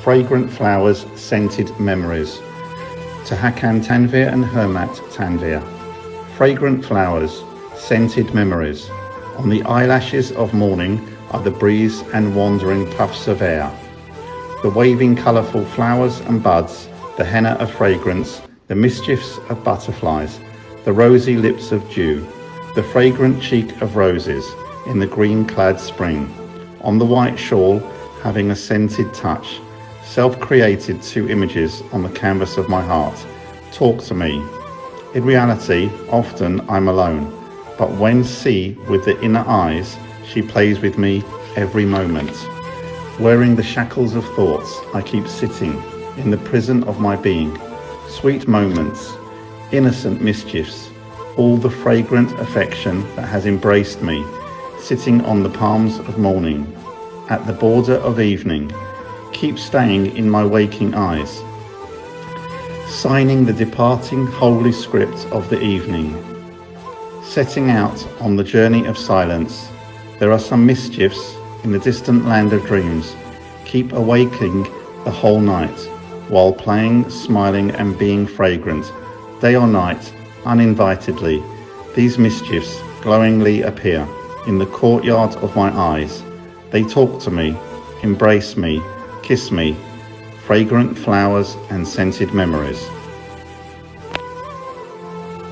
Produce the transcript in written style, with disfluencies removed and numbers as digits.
fragrant flowers, scented memories. To hakan tanvir and hurmat tanvir. Fragrant flowers, scented memories. On the eyelashes of morning are the breeze and wandering puffs of air. The waving colourful flowers and buds, the henna of fragrance, the mischiefs of butterflies, the rosy lips of dew, the fragrant cheek of roses in the green-clad spring. On the white shawl, having a scented touch, self-created two images on the canvas of my heart. Talk to me. In reality, often I'm alone, but when see with the inner eyes, she plays with me every moment. Wearing the shackles of thoughts, I keep sitting in the prison of my being. Sweet moments, innocent mischiefs, all the fragrant affection that has embraced me, sitting on the palms of morning, at the border of evening, keep staying in my waking eyes, signing the departing holy script of the evening. Setting out on the journey of silence, there are some mischiefs in the distant land of dreams, keep awaking the whole night, while playing, smiling and being fragrant. Day or night, uninvitedly, these mischiefs glowingly appear in the courtyard of my eyes. They talk to me, embrace me, kiss me, fragrant flowers and scented memories.